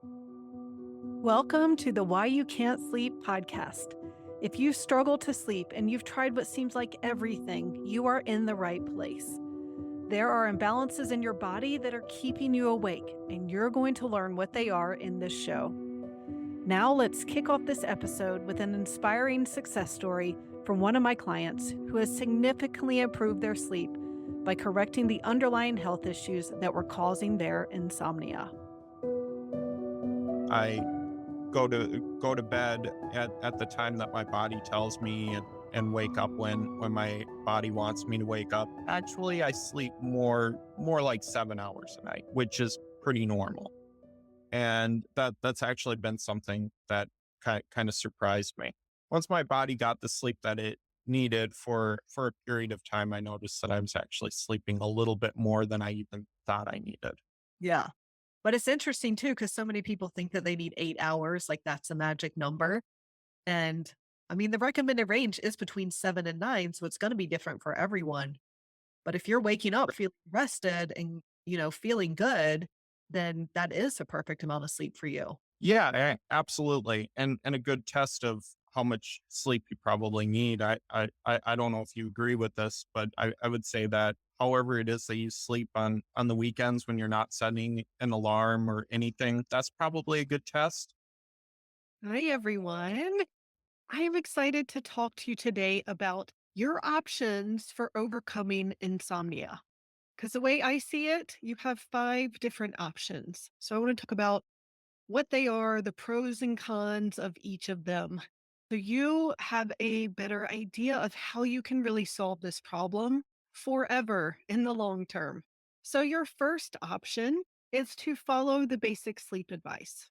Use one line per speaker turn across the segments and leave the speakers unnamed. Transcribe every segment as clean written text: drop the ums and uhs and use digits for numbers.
Welcome to the Why You Can't Sleep podcast. If you struggle to sleep and you've tried what seems like everything, you are in the right place. There are imbalances in your body that are keeping you awake, and you're going to learn what they are in this show. Now, let's kick off this episode with an inspiring success story from one of my clients who has significantly improved their sleep by correcting the underlying health issues that were causing their insomnia.
I go to bed at the time that my body tells me and wake up when my body wants me to wake up. Actually, I sleep more like 7 hours a night, which is pretty normal. And that's actually been something that kind of surprised me. Once my body got the sleep that it needed for a period of time, I noticed that I was actually sleeping a little bit more than I even thought I needed.
Yeah. But it's interesting too, because so many people think that they need 8 hours, like that's a magic number. And I mean, the recommended range is between 7 and 9. So it's going to be different for everyone. But if you're waking up feeling rested and, feeling good, then that is a perfect amount of sleep for you.
Yeah, absolutely. And a good test of how much sleep you probably need. I don't know if you agree with this, but I would say that however it is that you sleep on the weekends when you're not setting an alarm or anything, that's probably a good test.
Hi, everyone. I am excited to talk to you today about your options for overcoming insomnia. Because the way I see it, you have five different options. So I want to talk about what they are, the pros and cons of each of them. So you have a better idea of how you can really solve this problem forever in the long term. So your first option is to follow the basic sleep advice.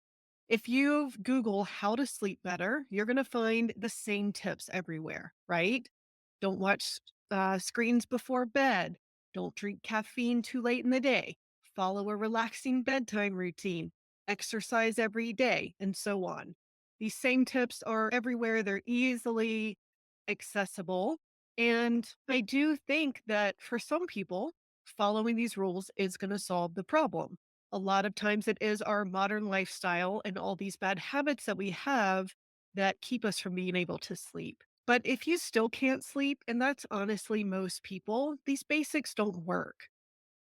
If you Google how to sleep better, you're going to find the same tips everywhere, right? Don't watch screens before bed. Don't drink caffeine too late in the day. Follow a relaxing bedtime routine, exercise every day, and so on. These same tips are everywhere. They're easily accessible. And I do think that for some people, following these rules is going to solve the problem. A lot of times it is our modern lifestyle and all these bad habits that we have that keep us from being able to sleep. But if you still can't sleep, and that's honestly most people, these basics don't work.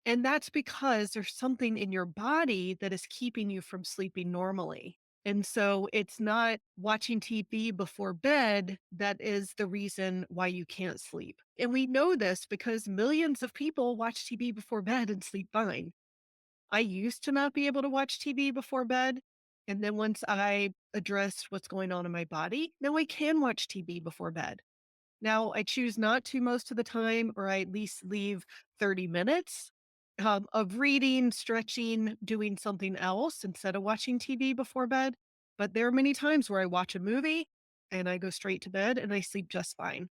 And that's because there's something in your body that is keeping you from sleeping normally. And so it's not watching TV before bed that is the reason why you can't sleep. And we know this because millions of people watch TV before bed and sleep fine. I used to not be able to watch TV before bed. And then once I addressed what's going on in my body, now I can watch TV before bed. Now, I choose not to most of the time, or I at least leave 30 minutes of reading, stretching, doing something else instead of watching TV before bed. But there are many times where I watch a movie and I go straight to bed and I sleep just fine.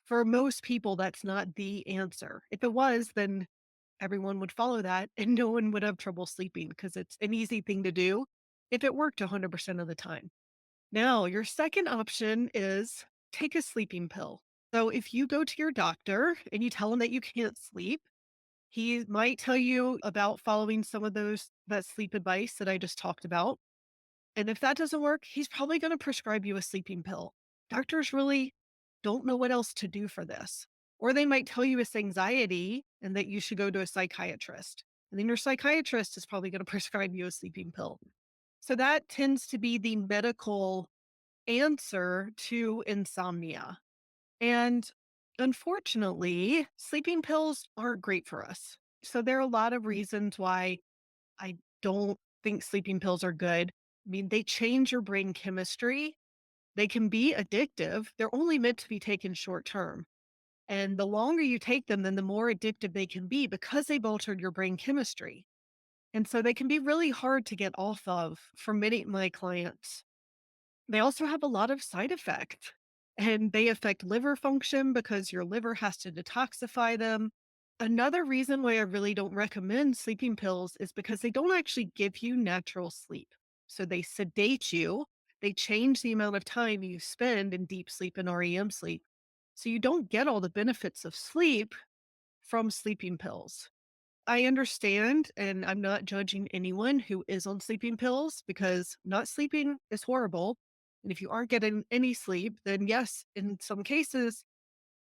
For most people, that's not the answer. If it was, then everyone would follow that and no one would have trouble sleeping because it's an easy thing to do if it worked 100% of the time. Now, your second option is take a sleeping pill. So, if you go to your doctor and you tell him that you can't sleep, he might tell you about following some of that sleep advice that I just talked about. And if that doesn't work, he's probably going to prescribe you a sleeping pill. Doctors really don't know what else to do for this. Or they might tell you it's anxiety and that you should go to a psychiatrist. And then your psychiatrist is probably going to prescribe you a sleeping pill. So that tends to be the medical answer to insomnia. And unfortunately, sleeping pills aren't great for us. So there are a lot of reasons why I don't think sleeping pills are good. I mean, they change your brain chemistry. They can be addictive. They're only meant to be taken short term. And the longer you take them, then the more addictive they can be because they've altered your brain chemistry. And so they can be really hard to get off of for many of my clients. They also have a lot of side effects, and they affect liver function because your liver has to detoxify them. Another reason why I really don't recommend sleeping pills is because they don't actually give you natural sleep. So they sedate you, they change the amount of time you spend in deep sleep and REM sleep. So you don't get all the benefits of sleep from sleeping pills. I understand, and I'm not judging anyone who is on sleeping pills because not sleeping is horrible. And if you aren't getting any sleep, then yes, in some cases,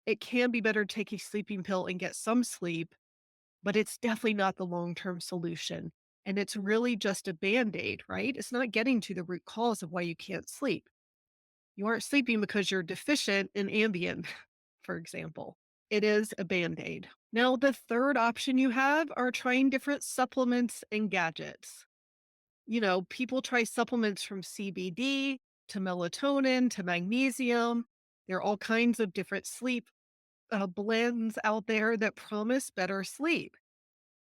it can be better to take a sleeping pill and get some sleep, but it's definitely not the long term solution. And it's really just a band aid, right? It's not getting to the root cause of why you can't sleep. You aren't sleeping because you're deficient in Ambien, for example. It is a band aid. Now, the third option you have are trying different supplements and gadgets. People try supplements from CBD to melatonin to magnesium. There are all kinds of different sleep blends out there that promise better sleep.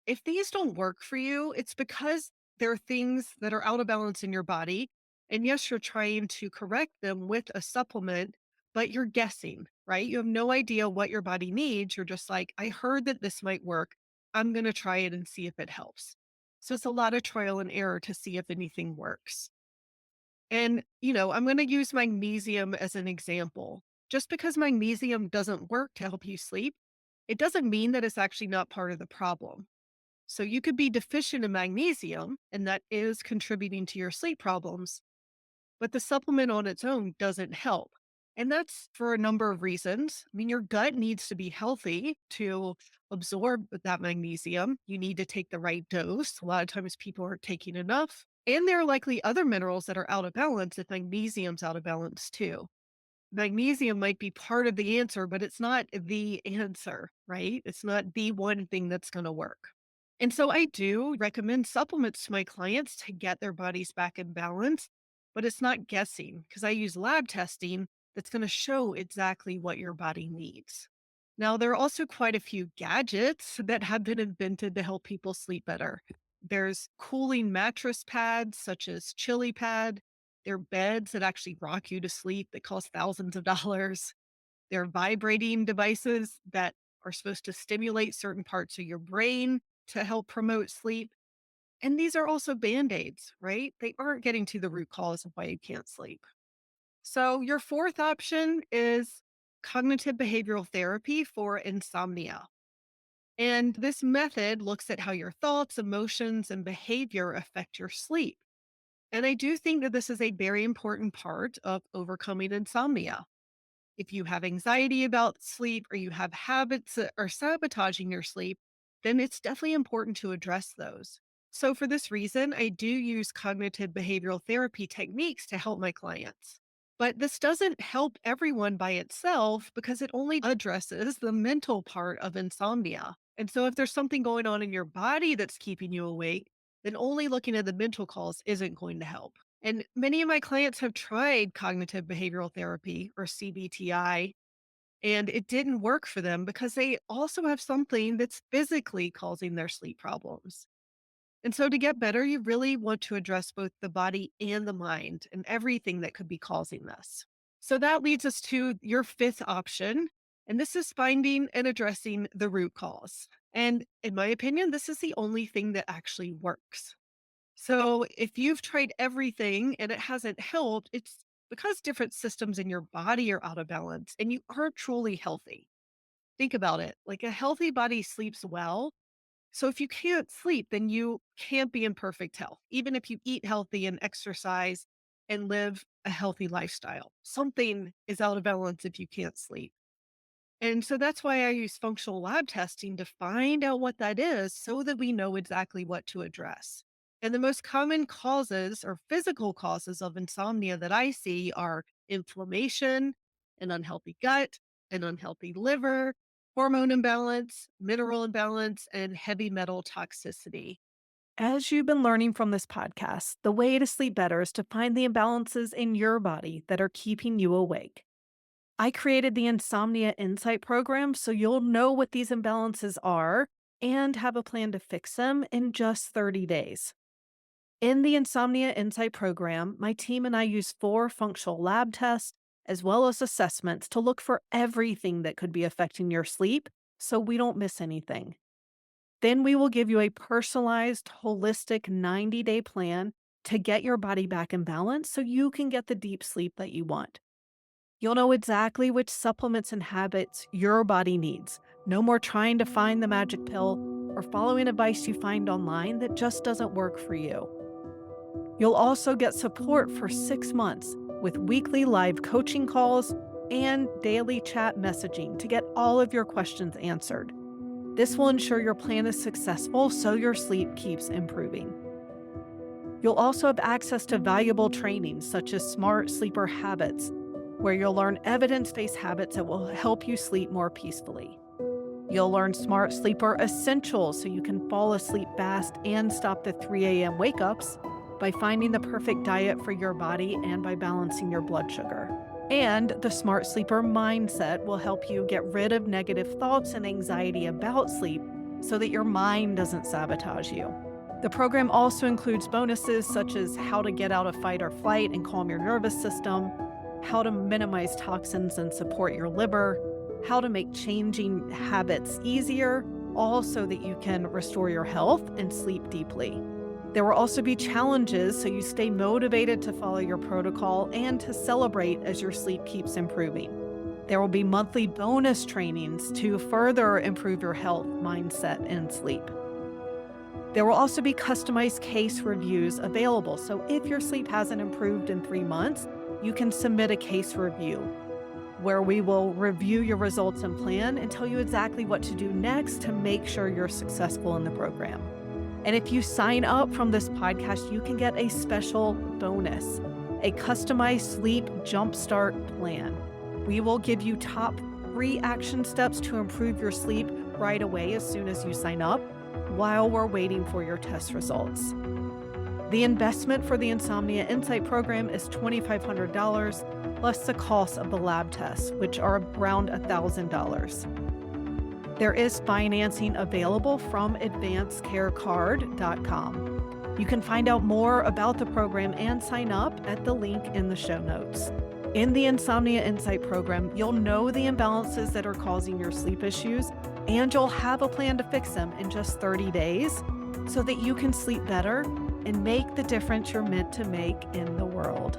If these don't work for you, it's because there are things that are out of balance in your body. And yes, you're trying to correct them with a supplement, but you're guessing, right? You have no idea what your body needs. You're just like, I heard that this might work. I'm going to try it and see if it helps. So it's a lot of trial and error to see if anything works. And, I'm going to use magnesium as an example. Just because magnesium doesn't work to help you sleep, it doesn't mean that it's actually not part of the problem. So you could be deficient in magnesium, and that is contributing to your sleep problems, but the supplement on its own doesn't help. And that's for a number of reasons. I mean, your gut needs to be healthy to absorb that magnesium. You need to take the right dose. A lot of times people aren't taking enough. And there are likely other minerals that are out of balance if magnesium's out of balance too. Magnesium might be part of the answer, but it's not the answer, right? It's not the one thing that's going to work. And so I do recommend supplements to my clients to get their bodies back in balance, but it's not guessing because I use lab testing that's going to show exactly what your body needs. Now, there are also quite a few gadgets that have been invented to help people sleep better. There's cooling mattress pads such as Chili Pad. There are beds that actually rock you to sleep that cost thousands of dollars. There are vibrating devices that are supposed to stimulate certain parts of your brain to help promote sleep. And these are also band aids, right? They aren't getting to the root cause of why you can't sleep. So, your fourth option is cognitive behavioral therapy for insomnia. And this method looks at how your thoughts, emotions, and behavior affect your sleep. And I do think that this is a very important part of overcoming insomnia. If you have anxiety about sleep or you have habits that are sabotaging your sleep, then it's definitely important to address those. So, for this reason, I do use cognitive behavioral therapy techniques to help my clients. But this doesn't help everyone by itself because it only addresses the mental part of insomnia. And so, if there's something going on in your body that's keeping you awake, then only looking at the mental cause isn't going to help. And many of my clients have tried cognitive behavioral therapy or CBTI, and it didn't work for them because they also have something that's physically causing their sleep problems. And so, to get better, you really want to address both the body and the mind and everything that could be causing this. So, that leads us to your fifth option. And this is finding and addressing the root cause. And in my opinion, this is the only thing that actually works. So if you've tried everything and it hasn't helped, it's because different systems in your body are out of balance and you aren't truly healthy. Think about it. Like a healthy body sleeps well. So if you can't sleep, then you can't be in perfect health, even if you eat healthy and exercise and live a healthy lifestyle. Something is out of balance if you can't sleep. And so that's why I use functional lab testing to find out what that is so that we know exactly what to address. And the most common causes or physical causes of insomnia that I see are inflammation, an unhealthy gut, an unhealthy liver, hormone imbalance, mineral imbalance, and heavy metal toxicity.
As you've been learning from this podcast, the way to sleep better is to find the imbalances in your body that are keeping you awake. I created the Insomnia Insight program so you'll know what these imbalances are and have a plan to fix them in just 30 days. In the Insomnia Insight program, my team and I use 4 functional lab tests as well as assessments to look for everything that could be affecting your sleep so we don't miss anything. Then we will give you a personalized, holistic 90-day plan to get your body back in balance so you can get the deep sleep that you want. You'll know exactly which supplements and habits your body needs. No more trying to find the magic pill or following advice you find online that just doesn't work for you. You'll also get support for 6 months with weekly live coaching calls and daily chat messaging to get all of your questions answered. This will ensure your plan is successful so your sleep keeps improving. You'll also have access to valuable trainings such as Smart Sleeper Habits, where you'll learn evidence-based habits that will help you sleep more peacefully. You'll learn Smart Sleeper Essentials so you can fall asleep fast and stop the 3 a.m. wake-ups by finding the perfect diet for your body and by balancing your blood sugar. And the Smart Sleeper Mindset will help you get rid of negative thoughts and anxiety about sleep so that your mind doesn't sabotage you. The program also includes bonuses such as how to get out of fight or flight and calm your nervous system, how to minimize toxins and support your liver, how to make changing habits easier, all so that you can restore your health and sleep deeply. There will also be challenges so you stay motivated to follow your protocol and to celebrate as your sleep keeps improving. There will be monthly bonus trainings to further improve your health, mindset, and sleep. There will also be customized case reviews available, so if your sleep hasn't improved in 3 months, you can submit a case review where we will review your results and plan and tell you exactly what to do next to make sure you're successful in the program. And if you sign up from this podcast, you can get a special bonus, a customized sleep jumpstart plan. We will give you top 3 action steps to improve your sleep right away as soon as you sign up while we're waiting for your test results. The investment for the Insomnia Insight program is $2,500 plus the cost of the lab tests, which are around $1,000. There is financing available from advancedcarecard.com. You can find out more about the program and sign up at the link in the show notes. In the Insomnia Insight program, you'll know the imbalances that are causing your sleep issues, and you'll have a plan to fix them in just 30 days so that you can sleep better and make the difference you're meant to make in the world.